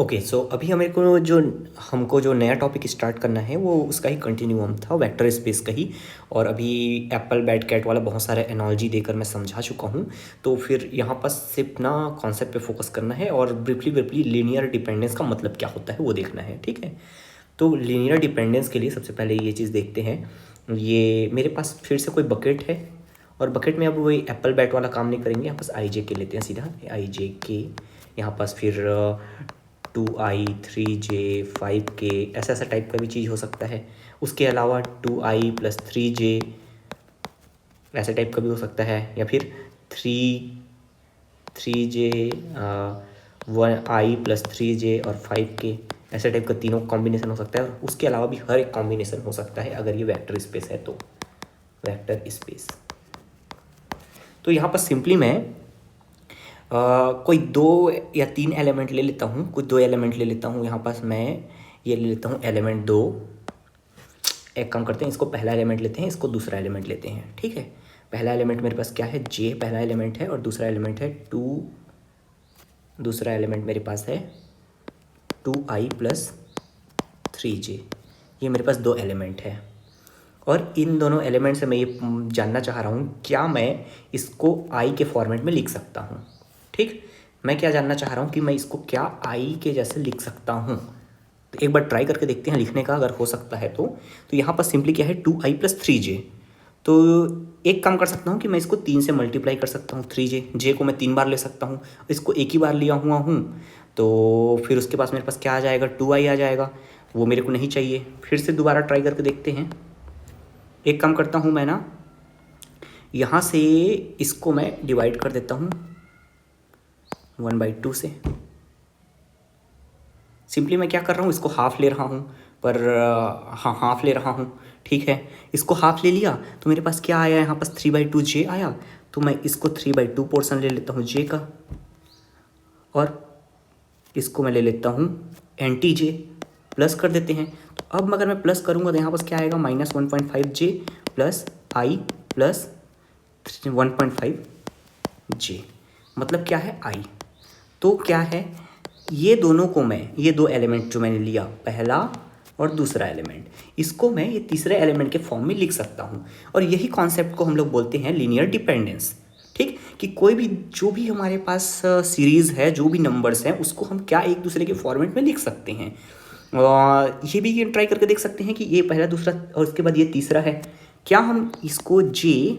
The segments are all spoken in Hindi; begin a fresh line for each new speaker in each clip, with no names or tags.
ओके, सो अभी हमें को जो हमको जो नया टॉपिक स्टार्ट करना है वो उसका ही कंटिन्यूम था, वेक्टर स्पेस का ही। और अभी एप्पल बैट कैट वाला बहुत सारे एनालॉजी देकर मैं समझा चुका हूँ। तो फिर यहाँ पर सिर्फ ना कॉन्सेप्ट पे फोकस करना है और ब्रीफली लीनियर डिपेंडेंस का मतलब क्या होता है वो देखना है, ठीक है। तो लीनियर डिपेंडेंस के लिए सबसे पहले ये चीज़ देखते हैं। ये मेरे पास फिर से कोई बकेट है और बकेट में अब वही एप्पल बैट वाला काम नहीं करेंगे, यहाँ पास आई जे के लेते हैं सीधा, आई जे के। यहाँ पास फिर 2i 3j 5k ऐसा ऐसा टाइप का भी चीज़ हो सकता है। उसके अलावा 2i + 3j ऐसे टाइप का भी हो सकता है, या फिर 3j 1i + 3j और 5k ऐसे टाइप का तीनों कॉम्बिनेशन हो सकता है। उसके अलावा भी हर एक कॉम्बिनेशन हो सकता है अगर ये वेक्टर स्पेस है तो। वेक्टर स्पेस तो यहाँ पर सिंपली मैं कोई 2 या 3 एलिमेंट ले लेता हूँ, कुछ 2 एलिमेंट ले लेता हूँ। यहाँ पास मैं ये ले लेता हूँ एलिमेंट 2। एक काम करते हैं, इसको पहला एलिमेंट लेते हैं, इसको दूसरा एलिमेंट लेते हैं, ठीक है। पहला एलिमेंट मेरे पास क्या है, जे पहला एलिमेंट है, और दूसरा एलिमेंट है 2। दूसरा एलिमेंट मेरे पास है 2i + 3j। ये मेरे पास 2 एलिमेंट है और इन दोनों एलिमेंट से मैं ये जानना चाह रहा हूँ क्या मैं इसको i के फॉर्मेट में लिख सकता हूँ, ठीक। मैं क्या जानना चाह रहा हूँ कि मैं इसको क्या i के जैसे लिख सकता हूँ। तो एक बार ट्राई करके देखते हैं लिखने का, अगर हो सकता है तो। यहाँ पर सिंपली क्या है 2i + 3j। तो एक काम कर सकता हूँ कि मैं इसको 3 से मल्टीप्लाई कर सकता हूँ। 3j जे को मैं 3 बार ले सकता हूँ, इसको एक ही बार लिया हुआ हूँ। तो फिर उसके पास मेरे पास क्या आ जाएगा, 2i आ जाएगा। वो मेरे को नहीं चाहिए। फिर से दोबारा ट्राई करके देखते हैं। एक काम करता हूँ मैं ना, यहाँ से इसको मैं डिवाइड कर देता हूँ 1/2 से। सिंपली मैं क्या कर रहा हूँ, इसको हाफ ले रहा हूँ, पर हाँ हाफ ले रहा हूँ, ठीक है। इसको हाफ ले लिया तो मेरे पास क्या आया, यहाँ पास 3/2 जे आया। तो मैं इसको 3/2 पोर्शन ले लेता हूँ जे का, और इसको मैं ले लेता हूँ एंटी जे। प्लस कर देते हैं। तो अब अगर मैं प्लस करूँगा तो यहाँ पास क्या आएगा, -1.5j + i + 1.5j। मतलब क्या है, i। तो क्या है, ये दोनों को मैं, ये 2 एलिमेंट जो मैंने लिया, पहला और दूसरा एलिमेंट, इसको मैं ये तीसरे एलिमेंट के फॉर्म में लिख सकता हूँ। और यही कॉन्सेप्ट को हम लोग बोलते हैं लीनियर डिपेंडेंस, ठीक। कि कोई भी जो भी हमारे पास सीरीज़ है, जो भी नंबर्स हैं, उसको हम क्या एक दूसरे के फॉर्मेट में लिख सकते हैं। ये भी ट्राई करके देख सकते हैं कि ये पहला दूसरा और उसके बाद ये तीसरा है, क्या हम इसको j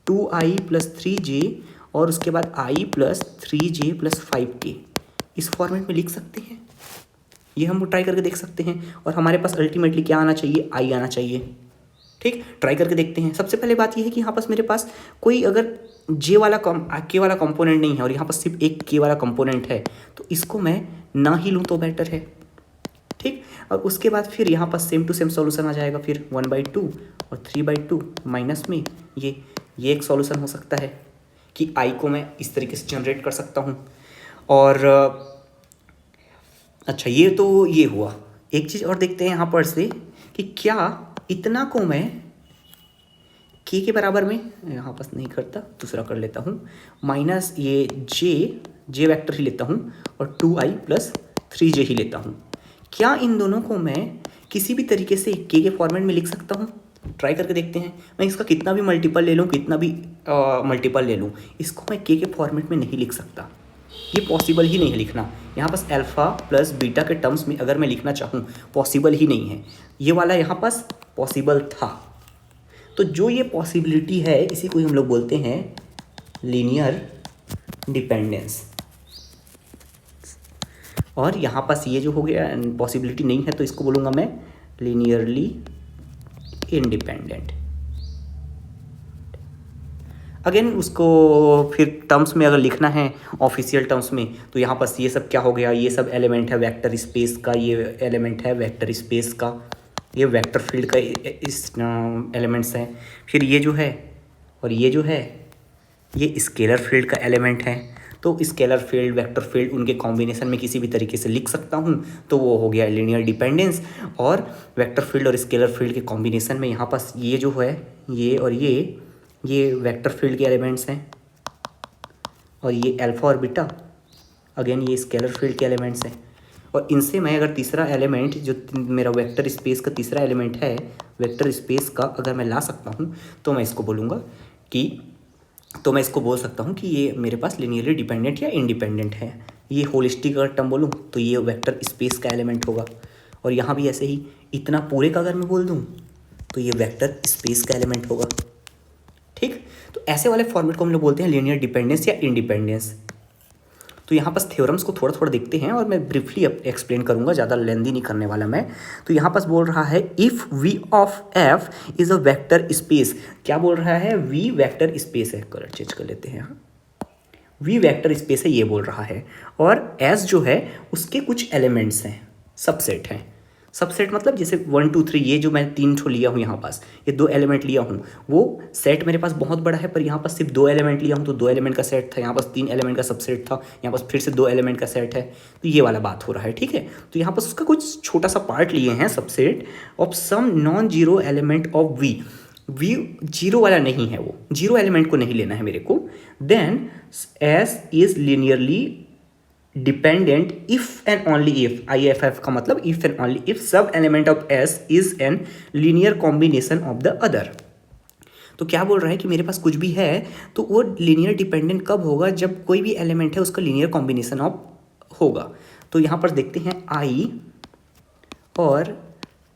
2i + 3j और उसके बाद i + 3j + 5k इस फॉर्मेट में लिख सकते हैं। ये हम ट्राई करके देख सकते हैं। और हमारे पास अल्टीमेटली क्या आना चाहिए, i आना चाहिए, ठीक। ट्राई करके देखते हैं। सबसे पहले बात यह है कि यहाँ पास मेरे पास कोई अगर के वाला कंपोनेंट नहीं है और यहाँ पास सिर्फ एक के वाला कंपोनेंट है, तो इसको मैं ना ही लूँ तो बेटर है, ठीक। और उसके बाद फिर यहाँ पास सेम टू सेम सॉल्यूशन आ जाएगा, फिर 1/2 और 3/2 माइनस में ये एक सॉल्यूशन हो सकता है कि आई को मैं इस तरीके से जनरेट कर सकता हूँ। और अच्छा, ये तो ये हुआ। एक चीज़ और देखते हैं यहाँ पर से कि क्या इतना को मैं के बराबर में, यहाँ पास नहीं करता, दूसरा कर लेता हूँ, माइनस ये जे वेक्टर ही लेता हूँ और 2i + 3j ही लेता हूँ। क्या इन दोनों को मैं किसी भी तरीके से के फॉर्मेट में लिख सकता हूँ। ट्राई करके देखते हैं। मैं इसका कितना भी मल्टीपल ले लूँ, कितना भी मल्टीपल ले लूँ, इसको मैं के फॉर्मेट में नहीं लिख सकता। ये पॉसिबल ही नहीं है लिखना। यहाँ पास अल्फ़ा + बीटा के टर्म्स में अगर मैं लिखना चाहूँ, पॉसिबल ही नहीं है। ये वाला यहाँ पास पॉसिबल था। तो जो ये पॉसिबिलिटी है, इसी को हम लोग बोलते हैं लीनियर डिपेंडेंस। और यहाँ पास ये जो हो गया पॉसिबिलिटी नहीं है, तो इसको बोलूँगा मैं लीनियरली इंडिपेंडेंट। अगेन उसको फिर टर्म्स में अगर लिखना है, ऑफिशियल टर्म्स में, तो यहाँ पास ये सब क्या हो गया, ये सब एलिमेंट है वेक्टर स्पेस का, ये एलिमेंट है वेक्टर स्पेस का, ये वेक्टर फील्ड का इस एलिमेंट्स हैं। फिर ये जो है और ये जो है, ये स्केलर फील्ड का एलिमेंट है। तो स्केलर फील्ड, वेक्टर फील्ड, उनके कॉम्बिनेशन में किसी भी तरीके से लिख सकता हूँ, तो वो हो गया लीनियर डिपेंडेंस। और वेक्टर फील्ड और स्केलर फील्ड के कॉम्बिनेशन में यहाँ पास ये जो है, ये और ये वेक्टर फील्ड के एलिमेंट्स हैं, और ये अल्फ़ा और बीटा अगेन ये स्केलर फील्ड के एलिमेंट्स हैं। और इनसे मैं अगर तीसरा एलिमेंट जो मेरा वेक्टर स्पेस का तीसरा एलिमेंट है, वेक्टर स्पेस का अगर मैं ला सकता हूँ तो मैं इसको बोलूँगा कि तो मैं इसको बोल सकता हूँ कि ये मेरे पास लीनियरली डिपेंडेंट या इंडिपेंडेंट है। ये होलिस्टिक अगर टर्म बोलूँ तो ये वेक्टर स्पेस का एलिमेंट होगा। और यहाँ भी ऐसे ही इतना पूरे का अगर मैं बोल दूँ तो ये वेक्टर स्पेस का एलिमेंट होगा। ठीक, तो ऐसे वाले फॉर्मेट को हम लोग बोलते हैं लीनियर डिपेंडेंस या इंडिपेंडेंस। तो यहाँ पास थ्योरम्स को थोड़ा थोड़ा देखते हैं और मैं ब्रीफली एक्सप्लेन करूँगा, ज़्यादा लेंदी नहीं करने वाला मैं। तो यहाँ पास बोल रहा है if V of F is a vector space. क्या बोल रहा है? वी वेक्टर स्पेस है। कलर चेंज कर लेते हैं, वी वेक्टर स्पेस है ये बोल रहा है। और एस जो है उसके कुछ एलिमेंट्स हैं, सबसेट हैं। सबसेट मतलब जैसे 1 2 3 ये जो मैं 3 ठो लिया हूँ यहाँ पास, ये 2 एलिमेंट लिया हूँ, वो सेट मेरे पास बहुत बड़ा है, पर यहाँ पास सिर्फ 2 एलिमेंट लिया हूँ तो 2 एलिमेंट का सेट था। यहाँ पास 3 एलिमेंट का सबसेट था, यहाँ पास फिर से 2 एलिमेंट का सेट है। तो ये वाला बात हो रहा है, ठीक है। तो यहाँ पास उसका कुछ छोटा सा पार्ट लिए हैं, subset of some non zero element of V. V zero वाला नहीं है, वो जीरो एलिमेंट को नहीं लेना है मेरे को। Then S is linearly dependent if and only if, IFF का मतलब इफ एंड ओनली इफ सब element of S is an linear combination of the other. तो क्या बोल रहा है कि मेरे पास कुछ भी है तो वो लीनियर डिपेंडेंट कब होगा? जब कोई भी एलिमेंट है उसका लीनियर कॉम्बिनेशन ऑफ होगा। तो यहाँ पर देखते हैं I और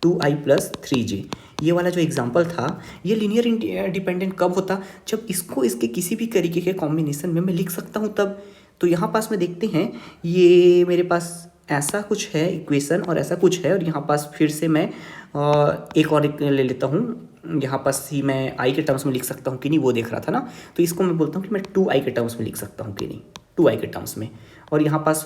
2i + 3j, ये वाला जो एग्जांपल था, ये लीनियर डिपेंडेंट कब होता? जब इसको इसके किसी भी तरीके के कॉम्बिनेशन में मैं लिख सकता हूँ तब। तो यहाँ पास में देखते हैं ये मेरे पास ऐसा कुछ है इक्वेशन और ऐसा कुछ है, और यहाँ पास फिर से मैं एक और ले लेता हूँ। यहाँ पास ही मैं i के टर्म्स में लिख सकता हूँ कि नहीं, वो देख रहा था ना। तो इसको मैं बोलता हूँ कि मैं 2i के टर्म्स में लिख सकता हूँ कि नहीं, 2i के टर्म्स में। और यहाँ पास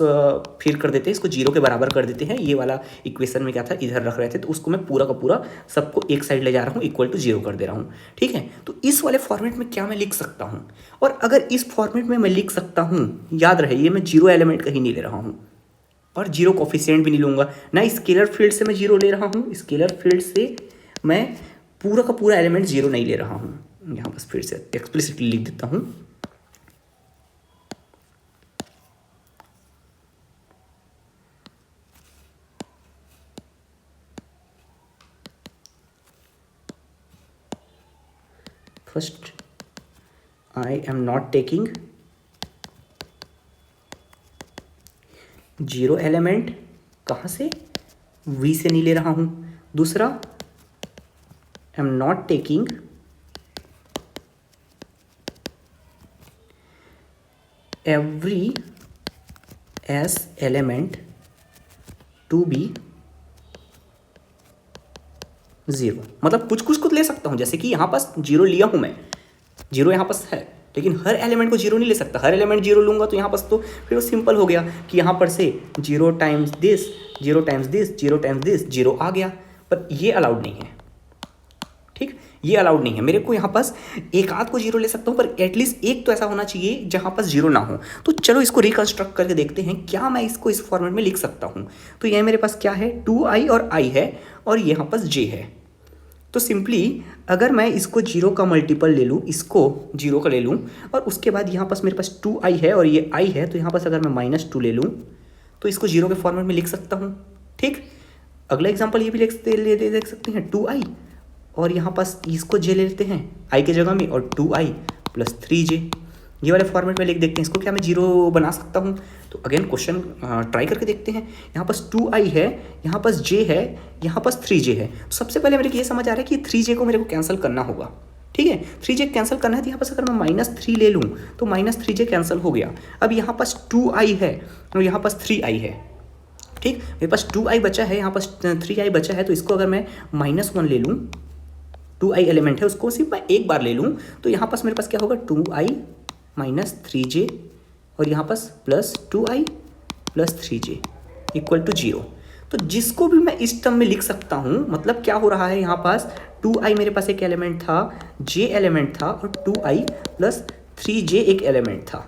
फिर कर देते हैं, इसको 0 के बराबर कर देते हैं। ये वाला इक्वेशन में क्या था, इधर रख रहे थे, तो उसको मैं पूरा का पूरा सबको एक साइड ले जा रहा हूँ, = 0 कर दे रहा हूँ, ठीक है। तो इस वाले फॉर्मेट में क्या मैं लिख सकता हूँ? और अगर इस फॉर्मेट में मैं लिख सकता हूँ, याद रहे ये मैं 0 एलिमेंट कहीं नहीं ले रहा हूँ और 0 कोफिशिएंट भी नहीं लूँगा ना। स्केलर फील्ड से मैं 0 ले रहा हूँ, स्केलर फील्ड से मैं पूरा का पूरा एलिमेंट 0 नहीं ले रहा हूँ। यहाँ बस फिर से एक्सप्लिसिटली लिख देता हूँ। First, I am not taking 0 element, कहाँ से? V से नहीं ले रहा हूँ। दूसरा, I am not taking every S element to be 0। मतलब कुछ कुछ को ले सकता हूँ, जैसे कि यहाँ पास 0 लिया हूँ मैं, 0 यहाँ पास है, लेकिन हर एलिमेंट को 0 नहीं ले सकता। हर एलिमेंट 0 लूँगा तो यहाँ पास तो फिर वो सिंपल हो गया कि यहाँ पर से 0 times this, 0 times this, 0 times this, 0 आ गया। पर ये अलाउड नहीं है, ठीक, ये अलाउड नहीं है। मेरे को यहाँ पास एक आध को 0 ले सकता हूँ, पर एटलीस्ट एक तो ऐसा होना चाहिए जहाँ पास 0 ना हो। तो चलो इसको रिकन्स्ट्रक्ट करके देखते हैं क्या मैं इसको इस फॉर्मेट में लिख सकता हूँ। तो ये मेरे पास क्या है, 2i और i है और यहाँ पास j है। तो सिंपली अगर मैं इसको 0 का मल्टीपल ले लूँ, इसको 0 का ले लूँ, और उसके बाद यहाँ पास मेरे पास 2i है और ये i है, तो यहाँ पास अगर मैं -2 ले लूँ तो इसको 0 के फॉर्मेट में लिख सकता हूँ, ठीक। अगला एग्जांपल ये भी देख सकते हैं, 2i और यहाँ पास इसको j ले लेते हैं i के जगह में, और 2i + 3j, ये वाले फॉर्मेट में लिख देखते हैं। इसको क्या मैं 0 बना सकता हूँ? तो अगेन क्वेश्चन ट्राई करके देखते हैं। यहाँ पास 2i है, यहाँ पास j है, यहाँ पास 3j है। तो सबसे पहले मेरे को ये समझ आ रहा है कि 3j को मेरे को कैंसिल करना होगा, ठीक है। 3j कैंसिल करना है तो यहाँ पास अगर मैं -3 ले लूँ तो -3j कैंसिल हो गया। अब यहाँ पास 2i है और यहाँ पास 3i है, ठीक। मेरे पास 2i बचा है, यहाँ पास 3i बचा है, तो इसको अगर मैं -1 ले लूँ, 2i एलिमेंट है उसको सिर्फ मैं एक बार ले लूँ, तो यहाँ पास मेरे पास क्या होगा, 2i - 3j और यहाँ पास +2i + 3j = 0। तो जिसको भी मैं इस टर्म में लिख सकता हूँ, मतलब क्या हो रहा है, यहाँ पास 2i मेरे पास एक एलिमेंट था, j एलिमेंट था और 2i + 3j एक एलिमेंट था।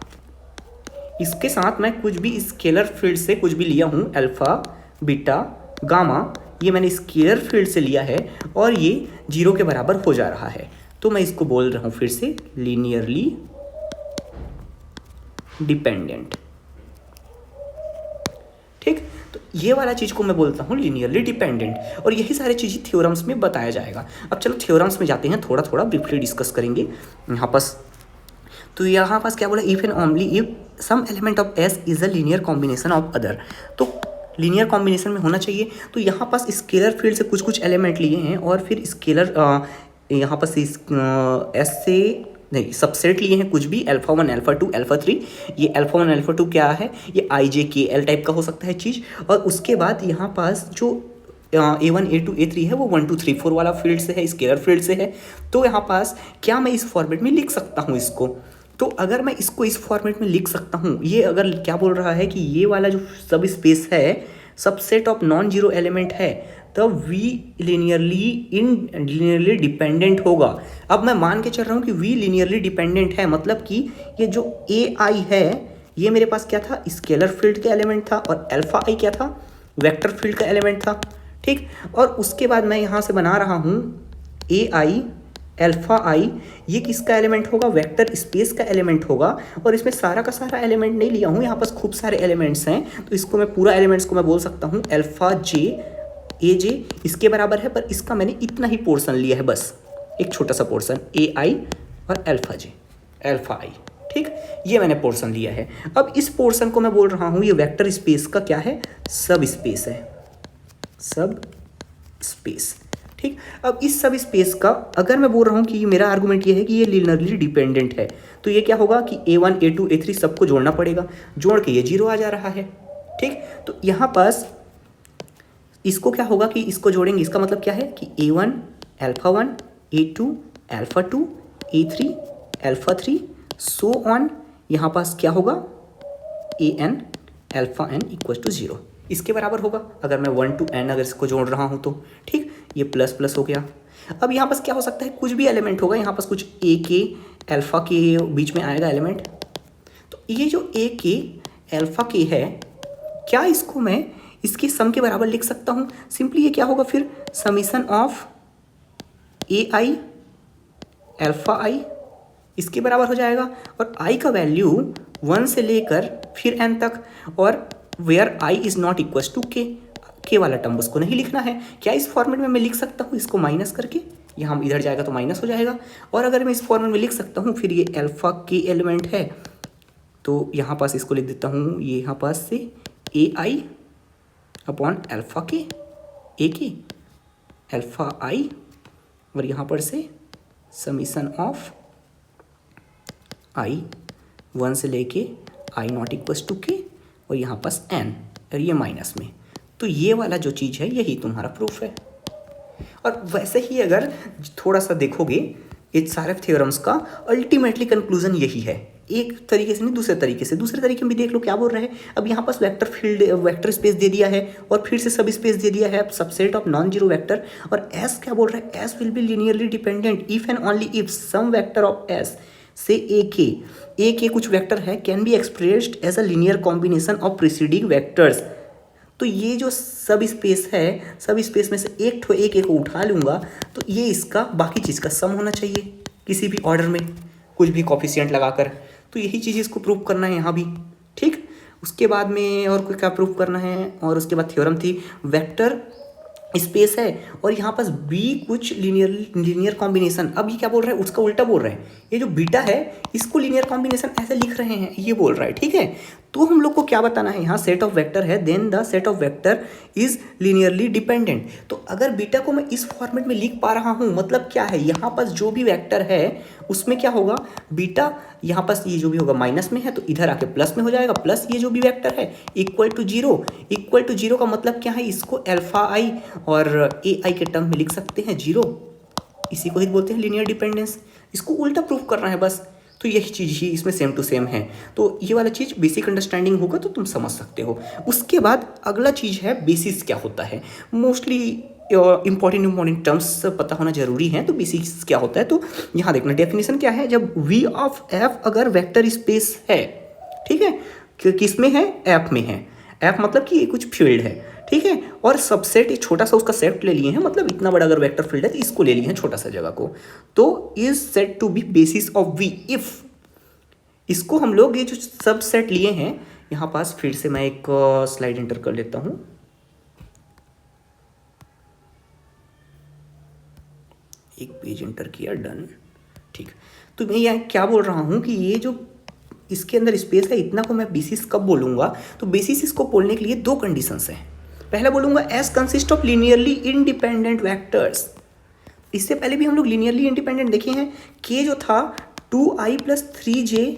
इसके साथ मैं कुछ भी स्केलर फील्ड से कुछ भी लिया हूँ, अल्फा, बीटा, गामा, ये मैंने स्केलर फील्ड से लिया है और ये 0 के बराबर हो जा रहा है। तो मैं इसको बोल रहा हूँ फिर से लीनियरली डिपेंडेंट। ठीक, तो ये वाला चीज़ को मैं बोलता हूँ लीनियरली डिपेंडेंट, और यही सारी चीज़ें थ्योरम्स में बताया जाएगा। अब चलो थ्योरम्स में जाते हैं, थोड़ा थोड़ा ब्रीफली डिस्कस करेंगे यहाँ पास। तो यहाँ पास क्या बोला, if and only if some element of S is a linear combination of other, तो लीनियर कॉम्बिनेशन में होना चाहिए। तो यहाँ पास स्केलर फील्ड से कुछ कुछ एलिमेंट लिए हैं और फिर स्केलर यहाँ पास एस से नहीं सबसेट लिए हैं कुछ भी, अल्फा 1 अल्फा 2 अल्फा 3। ये अल्फा 1 अल्फा 2 क्या है, ये IJKL टाइप का हो सकता है चीज़। और उसके बाद यहाँ पास जो A1 A2 A3 है वो 1 2 3 4 वाला फील्ड से है, स्केलर फील्ड से है। तो यहाँ पास क्या मैं इस फॉर्मेट में लिख सकता हूँ इसको, तो अगर मैं इसको इस फॉर्मेट में लिख सकता हूँ, ये अगर क्या बोल रहा है कि ये वाला जो सब स्पेस है subset of non zero element है, तब V लीनियरली डिपेंडेंट होगा। अब मैं मान के चल रहा हूँ कि V लीनियरली डिपेंडेंट है, मतलब कि ये जो AI है ये मेरे पास क्या था, स्केलर फील्ड का एलिमेंट था, और अल्फा I क्या था, वेक्टर फील्ड का एलिमेंट था। ठीक, और उसके बाद मैं यहाँ से बना रहा हूँ AI अल्फा I, ये किसका एलिमेंट होगा, वेक्टर स्पेस का एलिमेंट होगा। और इसमें सारा का सारा एलिमेंट नहीं लिया हूँ, यहाँ पास खूब सारे एलिमेंट्स हैं, तो इसको मैं पूरा एलिमेंट्स को मैं बोल सकता हूँ अल्फा J AJ इसके बराबर है, पर इसका मैंने इतना ही पोर्शन लिया है, बस एक छोटा सा पोर्शन AI और अल्फा J अल्फा I। ठीक, ये मैंने पोर्शन लिया है। अब इस पोर्शन को मैं बोल रहा हूँ ये वेक्टर स्पेस का क्या है, सब स्पेस है, सब स्पेस। ठीक, अब इस सब स्पेस का अगर मैं बोल रहा हूँ कि मेरा आर्गुमेंट ये है कि ये लीनियरली डिपेंडेंट है, तो ये क्या होगा कि A1 A2 A3 सबको जोड़ना पड़ेगा, जोड़ के ये 0 आ जा रहा है। ठीक, तो यहाँ पास इसको क्या होगा कि इसको जोड़ेंगे, इसका मतलब क्या है कि A1 alpha 1 A2 alpha 2 A3 alpha 3 so on, यहाँ पास क्या होगा AN alpha n equal to 0, इसके बराबर होगा अगर मैं 1 to n अगर इसको जोड़ रहा हूँ तो। ठीक, ये प्लस प्लस हो गया। अब यहाँ पास क्या हो सकता है, कुछ भी एलिमेंट होगा, यहाँ पास कुछ A के अल्फा के बीच में आएगा एलिमेंट। तो ये जो A के अल्फा के है, क्या इसको मैं इसके सम के बराबर लिख सकता हूँ, सिंपली ये क्या होगा फिर summation of AI alpha I इसके बराबर हो जाएगा, और I का वैल्यू 1 से लेकर फिर n तक, और where I is not equal to K वाला टर्म उसको नहीं लिखना है। क्या इस फॉर्मेट में मैं लिख सकता हूँ इसको माइनस करके, यहाँ इधर जाएगा तो माइनस हो जाएगा। और अगर मैं इस फॉर्मेट में लिख सकता हूँ, फिर ये अल्फा के एलिमेंट है, तो यहाँ पास इसको लिख देता हूँ, ये यहाँ पास से AI अपॉन अल्फा के A के अल्फा I, और यहाँ पर से समीशन ऑफ I 1 से लेके I नॉट इक्वल टू के, और यहाँ पास n, और ये माइनस में। तो ये वाला जो चीज़ है यही तुम्हारा प्रूफ है। और वैसे ही अगर थोड़ा सा देखोगे ये सारे थ्योरम्स का अल्टीमेटली कंक्लूजन यही है, एक तरीके से नहीं दूसरे तरीके से, दूसरे तरीके में भी देख लो क्या बोल रहे हैं। अब यहाँ पास वेक्टर फील्ड वेक्टर स्पेस दे दिया है, और फिर से सब स्पेस दे दिया है, subset of non zero vector. और एस क्या बोल रहा है, S will be linearly dependent if and only if some vector of S से ए के कुछ वेक्टर है can be expressed as a linear combination of preceding vectors. तो ये जो सब स्पेस है, सब स्पेस में से एक ठो एक को उठा लूँगा, तो ये इसका बाकी चीज़ का सम होना चाहिए किसी भी ऑर्डर में, कुछ भी कॉफिशिएंट लगाकर। तो यही चीज़ इसको प्रूव करना है यहाँ भी। ठीक, उसके बाद में और कोई क्या प्रूव करना है, और उसके बाद थ्योरम थी वेक्टर स्पेस है, और यहाँ पास बी कुछ लीनियर कॉम्बिनेशन। अब ये क्या बोल रहा है, उसका उल्टा बोल रहा है, ये जो बीटा है इसको लीनियर कॉम्बिनेशन ऐसे लिख रहे हैं, ये बोल रहा है। ठीक है, तो हम लोग को क्या बताना है, यहाँ सेट ऑफ वेक्टर है, then the set of vector is linearly dependent. तो अगर बीटा को मैं इस फॉर्मेट में लिख पा रहा हूँ, मतलब क्या है, यहाँ पास जो भी वेक्टर है उसमें क्या होगा, बीटा यहाँ पास ये जो भी होगा माइनस में है, तो इधर आके प्लस में हो जाएगा, प्लस ये जो भी वेक्टर है इक्वल टू जीरो का मतलब क्या है, इसको अल्फा I और AI के टर्म में लिख सकते हैं 0, इसी को ही बोलते हैं लीनियर डिपेंडेंस। इसको उल्टा प्रूफ करना है बस। तो यही चीज़ ही इसमें सेम टू सेम है। तो ये वाला चीज़ बेसिक अंडरस्टैंडिंग होगा तो तुम समझ सकते हो। उसके बाद अगला चीज़ है बेसिस क्या होता है। मोस्टली इंपॉर्टेंट टर्म्स पता होना जरूरी है। तो बेसिस क्या होता है, तो यहाँ देखना डेफिनेशन क्या है। जब V ऑफ F अगर वेक्टर स्पेस है, ठीक है, किस में है, F में है। F मतलब कि ये कुछ फील्ड है, ठीक है, और सबसेट एक छोटा सा उसका सेट ले लिए हैं, मतलब इतना बड़ा अगर वेक्टर फील्ड है तो इसको ले लिए हैं छोटा सा जगह को, तो is set to be basis of V if. इसको हम लोग ये जो सब सेट लिए हैं यहाँ पास फिर से मैं एक स्लाइड एंटर कर लेता हूँ। एक पेज एंटर किया, डन। ठीक, तो मैं यहाँ क्या बोल रहा हूँ कि ये जो इसके अंदर स्पेस है इतना को मैं बेसिस कब बोलूँगा, तो बेसिस इसको बोलने के लिए दो कंडीशंस हैं। पहला बोलूँगा S consist of linearly independent vectors. इससे पहले भी हम लोग लीनियरली इंडिपेंडेंट देखे हैं। के जो था 2i + 3j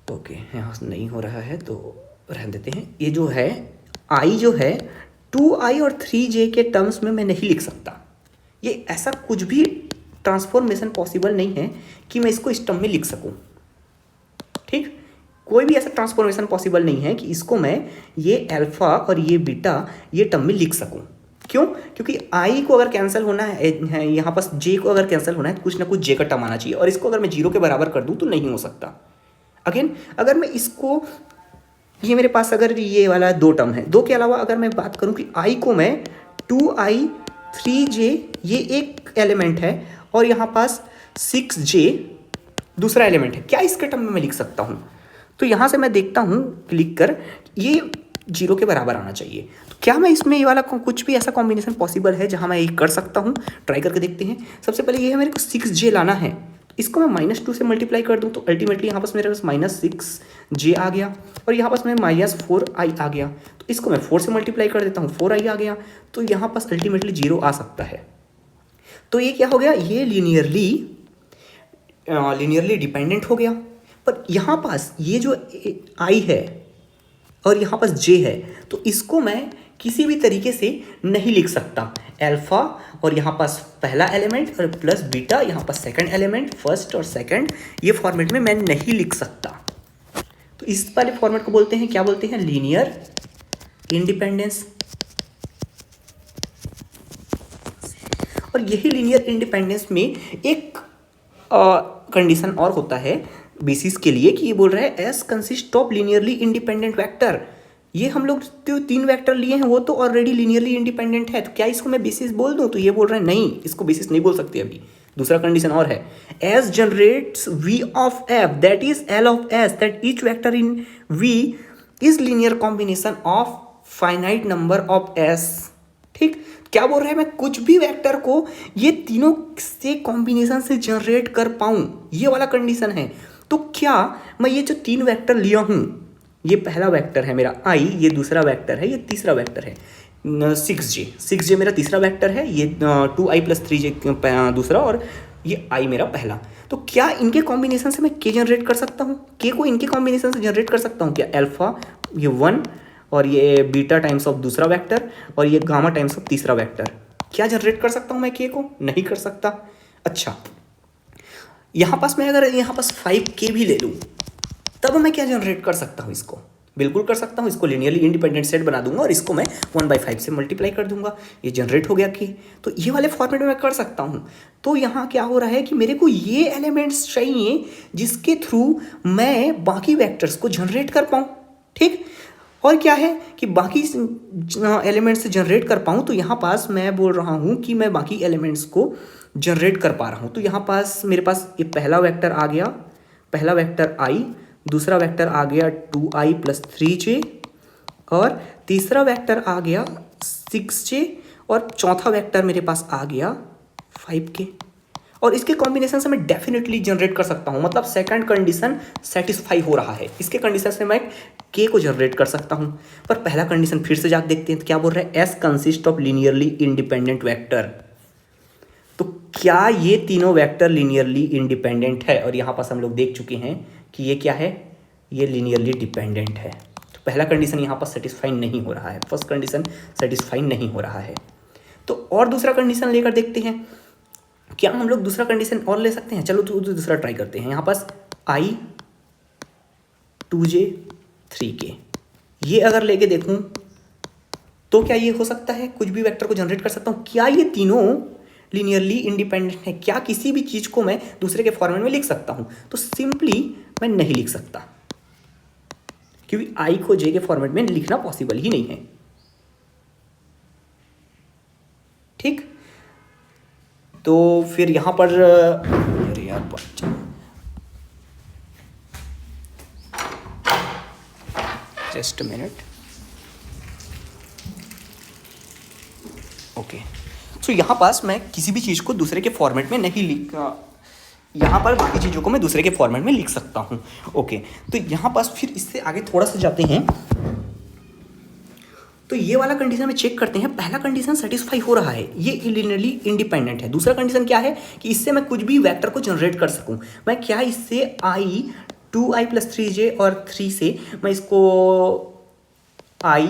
ओके, यहाँ नहीं हो रहा है तो रहने देते हैं। ये जो है i जो है 2i और 3j के टर्म्स में मैं नहीं लिख सकता। ये ऐसा कुछ भी ट्रांसफॉर्मेशन पॉसिबल नहीं है कि मैं इसको इस टर्म में लिख सकूं। ठीक, कोई भी ऐसा ट्रांसफॉर्मेशन पॉसिबल नहीं है कि इसको मैं ये अल्फा और ये बीटा ये टर्म में लिख सकूं। क्यों? क्योंकि i को अगर कैंसिल होना है, यहाँ पास j को अगर कैंसिल होना है तो कुछ ना कुछ j का टर्म आना चाहिए, और इसको अगर मैं 0 के बराबर कर दूं तो नहीं हो सकता। अगेन अगर मैं इसको, ये मेरे पास अगर ये वाला दो टर्म है, दो के अलावा अगर मैं बात करूं कि i को मैं 2i 3j ये एक एलिमेंट है और यहाँ पास 6j दूसरा एलिमेंट है, क्या इसके टर्म में मैं लिख सकता हूँ? तो यहाँ से मैं देखता हूँ क्लिक कर, ये 0 के बराबर आना चाहिए। तो क्या मैं इसमें ये वाला कुछ भी ऐसा कॉम्बिनेशन पॉसिबल है जहाँ मैं ये कर सकता हूँ? ट्राई करके देखते हैं। सबसे पहले ये है मेरे को 6j लाना है, इसको मैं -2 से मल्टीप्लाई कर दूँ तो अल्टीमेटली यहाँ पास मेरे पास -6j आ गया, और यहाँ पास मैं -4i आ गया, तो इसको मैं 4 से मल्टीप्लाई कर देता हूँ, 4i आ गया, तो यहाँ पास अल्टीमेटली 0 आ सकता है। तो ये क्या हो गया, ये लीनियरली डिपेंडेंट हो गया। पर यहाँ पास ये जो i है और यहाँ पास j है, तो इसको मैं किसी भी तरीके से नहीं लिख सकता। अल्फा और यहाँ पास पहला एलिमेंट और प्लस बीटा यहाँ पास सेकंड एलिमेंट, फर्स्ट और सेकंड, ये फॉर्मेट में मैं नहीं लिख सकता। तो इस वाले फॉर्मेट को बोलते हैं, क्या बोलते हैं? Linear independence. और यही लीनियर इंडिपेंडेंस में एक कंडीशन और होता है बेसिस के लिए, कि ये बोल रहा है S consist of linearly independent vector. ये हम लोग जो 3 वेक्टर लिए हैं वो तो ऑलरेडी लीनियरली इंडिपेंडेंट है, तो क्या इसको मैं बेसिस बोल दूं? तो ये बोल रहा है नहीं, इसको बेसिस नहीं बोल सकते अभी। दूसरा कंडीशन और है, S generates V of F that is L of S that each vector in V is linear combination of finite number of S. ठीक, क्या बोल रहा है, मैं कुछ भी वेक्टर को ये तीनों से कॉम्बिनेशन से जनरेट कर पाऊं, ये वाला कंडीशन है। तो क्या मैं ये जो 3 वेक्टर लिया हूं, ये पहला वेक्टर है मेरा i, ये दूसरा वेक्टर है, ये तीसरा वेक्टर है 6j मेरा तीसरा वेक्टर है, ये 2i + 3j दूसरा, और ये i मेरा पहला। तो क्या इनके कॉम्बिनेशन से मैं k जनरेट कर सकता हूँ? k को इनके कॉम्बिनेशन से जनरेट कर सकता हूँ क्या? अल्फा ये 1 और ये बीटा टाइम्स ऑफ दूसरा वेक्टर और ये गामा टाइम्स ऑफ तीसरा वेक्टर, क्या जनरेट कर सकता हूँ मैं k को? नहीं कर सकता। अच्छा, यहाँ पास मैं अगर यहाँ पास 5k भी ले लूँ तब मैं क्या जनरेट कर सकता हूँ? इसको बिल्कुल कर सकता हूँ, इसको लीनियरली इंडिपेंडेंट सेट बना दूंगा और इसको मैं 1/5 से मल्टीप्लाई कर दूंगा, ये जनरेट हो गया k। तो ये वाले फॉर्मेट में मैं कर सकता हूँ। तो यहाँ क्या हो रहा है कि मेरे को ये एलिमेंट्स चाहिए जिसके थ्रू मैं बाकी वेक्टर्स को जनरेट कर पाऊँ। ठीक, और क्या है कि बाकी एलिमेंट्स से जनरेट कर पाऊँ, तो यहाँ पास मैं बोल रहा हूँ कि मैं बाकी एलिमेंट्स को जनरेट कर पा रहा हूँ। तो यहाँ पास मेरे पास ये पहला वेक्टर आ गया, पहला वेक्टर i, दूसरा वेक्टर आ गया 2i + 3j, और तीसरा वेक्टर आ गया 6j, और चौथा वेक्टर मेरे पास आ गया 5k। और इसके कॉम्बिनेशन से मैं डेफिनेटली जनरेट कर सकता हूँ, मतलब सेकंड कंडीशन सेटिस्फाई हो रहा है, इसके कंडीशन से मैं k को जनरेट कर सकता हूँ। पर पहला कंडीशन फिर से जाके देखते हैं, तो क्या बोल रहा है? S consist of linearly independent vector. तो क्या ये तीनों वेक्टर लीनियरली इंडिपेंडेंट है? और यहाँ पास हम लोग देख चुके हैं कि ये क्या है, ये लीनियरली डिपेंडेंट है। तो पहला कंडीशन यहाँ पर सेटिस्फाई नहीं हो रहा है, फर्स्ट कंडीशन सेटिस्फाई नहीं हो रहा है। तो और दूसरा कंडीशन लेकर देखते हैं, क्या हम लोग दूसरा कंडीशन और ले सकते हैं? चलो तो दूसरा ट्राई करते हैं। यहाँ पास i 2j 3k, ये अगर लेके देखूं तो क्या ये हो सकता है? कुछ भी वेक्टर को जनरेट कर सकता हूँ। क्या ये तीनों लीनियरली इंडिपेंडेंट है? क्या किसी भी चीज़ को मैं दूसरे के फॉर्मेट में लिख सकता हूँ? तो सिंपली मैं नहीं लिख सकता। क्योंकि आई को जे के फॉर्मेट में लिखना पॉसिबल ही नहीं है। ठीक, तो फिर यहां पर अरे यार जस्ट मिनट, ओके। सो यहाँ पास मैं किसी भी चीज़ को दूसरे के फॉर्मेट में नहीं लिख, यहाँ पर बाकी चीज़ों को मैं दूसरे के फॉर्मेट में लिख सकता हूँ। ओके, तो यहाँ पास फिर इससे आगे थोड़ा सा जाते हैं। तो ये वाला कंडीशन में चेक करते हैं, पहला कंडीशन सेटिस्फाई हो रहा है, ये लिनियरली इंडिपेंडेंट है। दूसरा कंडीशन क्या है कि इससे मैं कुछ भी वेक्टर को जनरेट कर सकूं। मैं क्या इससे आई 2i + 3j और 3 से मैं इसको i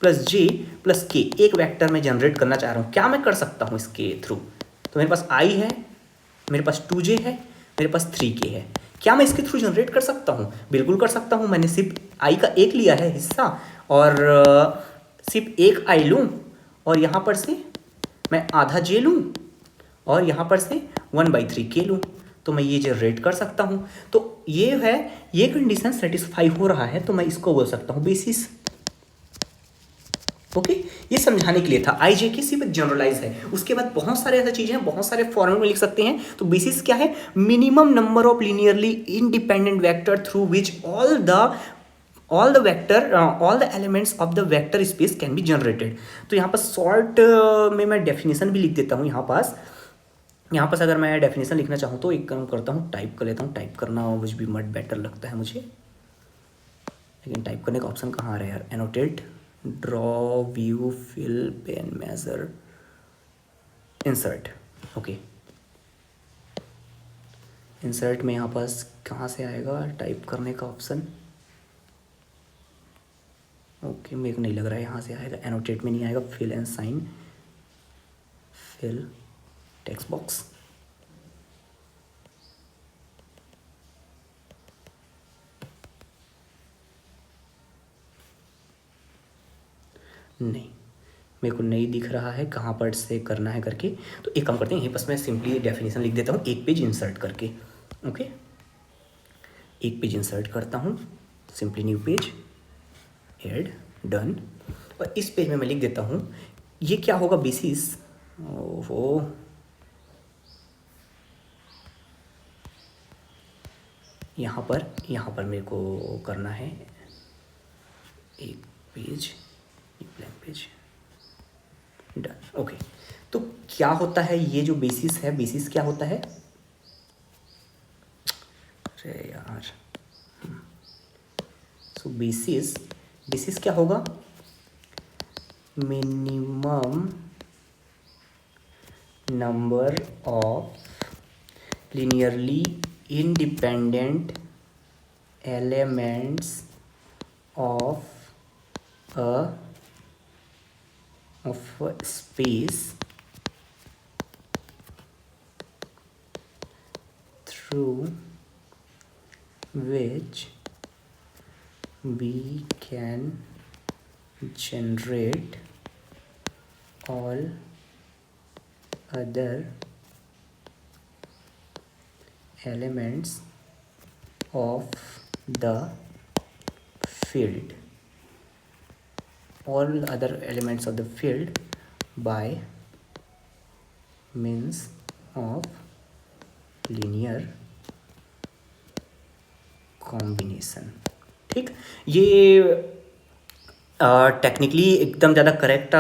+ j + k एक वेक्टर में जनरेट करना चाह रहा हूँ, क्या मैं कर सकता हूँ इसके थ्रू? तो मेरे पास i है, मेरे पास 2j है, मेरे पास 3k है, क्या मैं इसके थ्रू जनरेट कर सकता हूँ? बिल्कुल कर सकता हूँ। मैंने सिर्फ i का एक लिया है हिस्सा और सिर्फ एक i लूँ और यहाँ पर से मैं आधा j लूँ और यहाँ पर से 1/3k लूँ, तो मैं ये जनरेट कर सकता हूँ। तो ये है, ये कंडीशन सेटिस्फाई हो रहा है, तो मैं इसको बोल सकता हूँ बेसिस। ओके, ये समझाने के लिए था। आई जे की सिर्फ एक जनरलाइज है, उसके बाद बहुत सारे ऐसी चीजें हैं, बहुत सारे फॉर्मूले में लिख सकते हैं। तो बेसिस क्या है? Minimum number of linearly independent vector through which all the elements of the vector space can be generated। तो यहाँ पर शॉर्ट में मैं डेफिनेशन भी लिख देता हूँ। यहाँ पास अगर मैं डेफिनेशन लिखना चाहूँ तो एक काम करता हूँ, टाइप कर लेता हूँ। टाइप करना मुझ भी मच बेटर लगता है मुझे, लेकिन टाइप करने का ऑप्शन कहाँ आ रहा है यार? Annotate, draw, view, fill, pen, measure, insert. Okay, insert में यहाँ पास कहाँ से आएगा टाइप करने का ऑप्शन? ओके, मेरे को नहीं लग रहा है यहाँ से आएगा। एनोटेट में नहीं आएगा, fill and sign, fill text box, नहीं मेरे को नहीं दिख रहा है कहाँ पर से करना है करके। तो एक काम करते हैं, यहीं पर मैं सिंपली डेफिनेशन लिख देता हूँ एक पेज इंसर्ट करके। ओके, एक पेज इंसर्ट करता हूँ, simply new page, add, done. और इस पेज में मैं लिख देता हूँ ये क्या होगा? बेसिस। ओहो, यहाँ पर मेरे को करना है एक page, blank page, done. Okay, तो क्या होता है ये जो बेसिस है? बेसिस क्या होता है? अरे यार, सो बेसिस क्या होगा? Minimum number of linearly independent elements of a space through which we can generate all other elements of the field, all other elements of the field by means of linear combination। ठीक, ये टेक्निकली एकदम ज़्यादा करेक्ट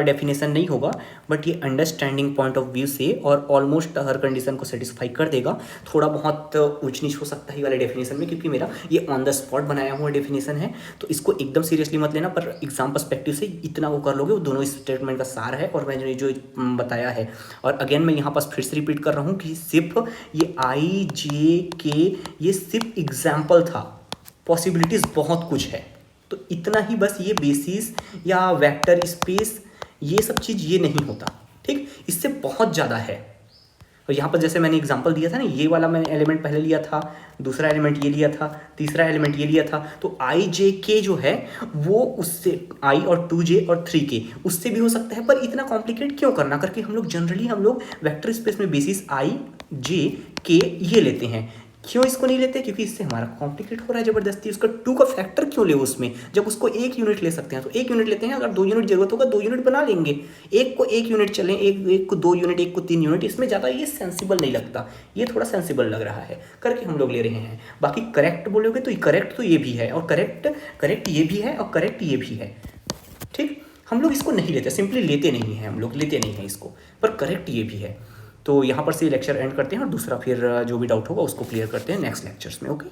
डेफिनेशन नहीं होगा, बट ये अंडरस्टैंडिंग पॉइंट ऑफ व्यू से और ऑलमोस्ट हर कंडीशन को सेटिस्फाई कर देगा। थोड़ा बहुत ऊंच नीच हो सकता है ये वाले डेफिनेशन में, क्योंकि मेरा ये ऑन द स्पॉट बनाया हुआ डेफिनेशन है, तो इसको एकदम सीरियसली मत लेना, पर एग्जाम पर्सपेक्टिव से इतना वो कर लोगे, वो दोनों स्टेटमेंट का सार है और मैंने जो बताया है। और अगेन मैं यहाँ पास फिर से रिपीट कर रहा हूँ कि सिर्फ ये आई जे के ये सिर्फ एग्जाम्पल था, पॉसिबिलिटीज़ बहुत कुछ है, तो इतना ही बस। ये बेसिस या वेक्टर स्पेस ये सब चीज़ ये नहीं होता, ठीक, इससे बहुत ज़्यादा है। और यहाँ पर जैसे मैंने एग्जांपल दिया था ना, ये वाला मैंने एलिमेंट पहले लिया था, दूसरा एलिमेंट ये लिया था, तीसरा एलिमेंट ये लिया था, तो आई जे के जो है वो उससे आई और 2j और 3k उससे भी हो सकता है, पर इतना कॉम्प्लिकेट क्यों करना, करके हम लोग जनरली वेक्टर स्पेस में बेसिस आई जे के ये लेते हैं। क्यों इसको नहीं लेते? क्योंकि इससे हमारा कॉम्प्लिकेट हो रहा है ज़बरदस्ती। उसका 2 का फैक्टर क्यों ले उसमें, जब उसको 1 यूनिट ले सकते हैं। तो 1 यूनिट लेते हैं, अगर 2 यूनिट जरूरत होगा 2 यूनिट बना लेंगे। एक को 1 यूनिट चलें, एक को 2 यूनिट, एक को 3 यूनिट, इसमें ज़्यादा ये सेंसिबल नहीं लगता, ये थोड़ा सेंसिबल लग रहा है करके हम लोग ले रहे हैं। बाकी करेक्ट बोलोगे तो करेक्ट तो ये भी है, और करेक्ट ये भी है, और करेक्ट ये भी है। ठीक, हम लोग इसको नहीं लेते, सिंपली लेते नहीं हैं, हम लोग लेते नहीं हैं इसको, पर करेक्ट ये भी है। तो यहाँ पर से लेक्चर एंड करते हैं, और दूसरा फिर जो भी डाउट होगा उसको क्लियर करते हैं नेक्स्ट लेक्चर्स में। ओके।